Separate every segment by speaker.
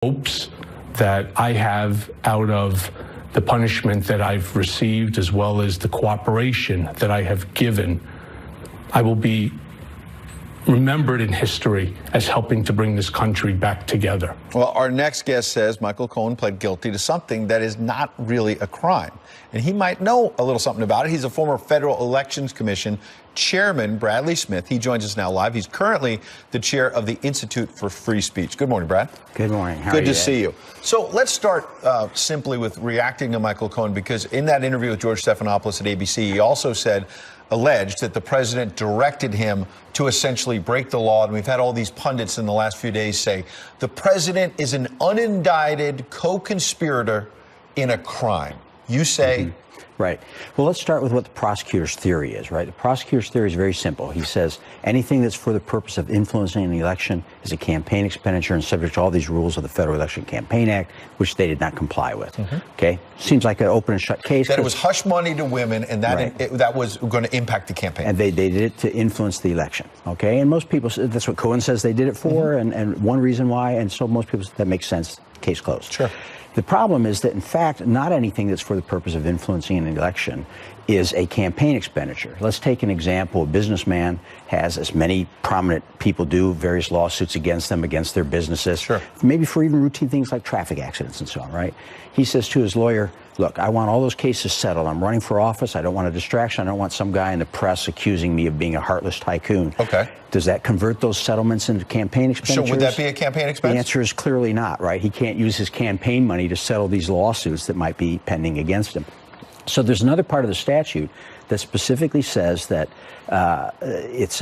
Speaker 1: hopes that I have out of the punishment that I've received, as well as the cooperation that I have given, I will be remembered in history as helping to bring this country back together.
Speaker 2: Well, our next guest says Michael Cohen pled guilty to something that is not really a crime. And he might know a little something about it. He's a former Federal Elections Commission chairman, Bradley Smith. He joins us now live. He's currently the chair of the Institute for Free Speech. Good morning, Brad.
Speaker 3: Good morning.
Speaker 2: Good to see you. So let's start simply with reacting to Michael Cohen, because in that interview with George Stephanopoulos at ABC, he also alleged that the president directed him to essentially break the law. And we've had all these pundits in the last few days say the president is an unindicted co-conspirator in a crime. You say...
Speaker 3: Right. Well, let's start with what the prosecutor's theory is, right? The prosecutor's theory is very simple. He says anything that's for the purpose of influencing the election is a campaign expenditure and subject to all these rules of the Federal Election Campaign Act, which they did not comply with. Okay? Seems like an open and shut case.
Speaker 2: That it was hush money to women, and that that was going to impact the campaign.
Speaker 3: And they did it to influence the election. Okay? And most people, that's what Cohen says they did it for, and one reason why, and so most people, that makes sense. Case closed.
Speaker 2: Sure.
Speaker 3: The problem is that, in fact, not anything that's for the purpose of influencing an election is a campaign expenditure. Let's take an example. A businessman has, as many prominent people do, various lawsuits against them, against their businesses.
Speaker 2: Sure.
Speaker 3: Maybe for even routine things like traffic accidents and so on, right? He says to his lawyer, look, I want all those cases settled. I'm running for office. I don't want a distraction. I don't want some guy in the press accusing me of being a heartless tycoon.
Speaker 2: Okay.
Speaker 3: Does that convert those settlements into campaign expenditures?
Speaker 2: So would that be a campaign expense?
Speaker 3: The answer is clearly not, right? He can't use his campaign money to settle these lawsuits that might be pending against him. So there's another part of the statute that specifically says that it's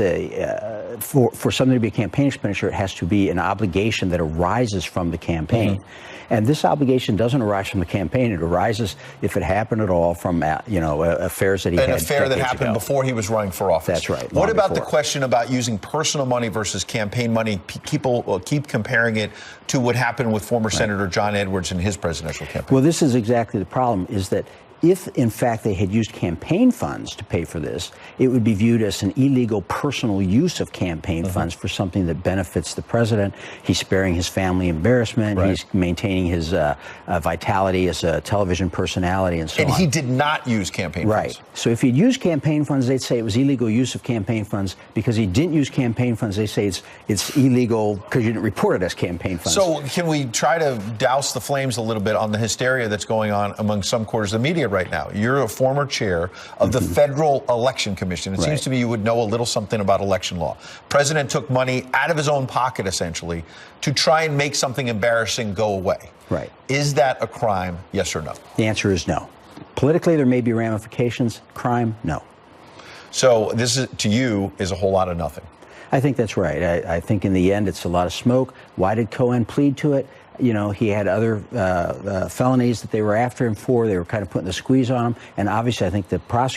Speaker 3: for something to be a campaign expenditure, it has to be an obligation that arises from the campaign. And this obligation doesn't arise from the campaign. It arises, if it happened at all, from affairs that he had. An affair that
Speaker 2: happened before he was running for office.
Speaker 3: That's right.
Speaker 2: What about the question about using personal money versus campaign money? People keep comparing it to what happened with former Senator John Edwards in his presidential campaign.
Speaker 3: Well, this is exactly the problem, is that if, in fact, they had used campaign funds to pay for this, it would be viewed as an illegal personal use of campaign funds for something that benefits the president. He's sparing his family embarrassment.
Speaker 2: Right.
Speaker 3: He's maintaining his vitality as a television personality and so on.
Speaker 2: And he did not use campaign funds.
Speaker 3: Right. So if he'd used campaign funds, they'd say it was illegal use of campaign funds. Because he didn't use campaign funds, they say it's illegal because you didn't report it as campaign funds.
Speaker 2: So can we try to douse the flames a little bit on the hysteria that's going on among some quarters of the media right now? You're a former chair of the Federal Election Commission. It seems to me you would know a little something about election law. President took money out of his own pocket, essentially, to try and make something embarrassing go away.
Speaker 3: Right.
Speaker 2: Is that a crime, yes or no?
Speaker 3: The answer is no. Politically, there may be ramifications. Crime, no.
Speaker 2: So this is, to you, is a whole lot of nothing.
Speaker 3: I think that's right. I think in the end, it's a lot of smoke. Why did Cohen plead to it? You know, he had other felonies that they were after him for. They were kind of putting the squeeze on him. And obviously, I think the prosecutor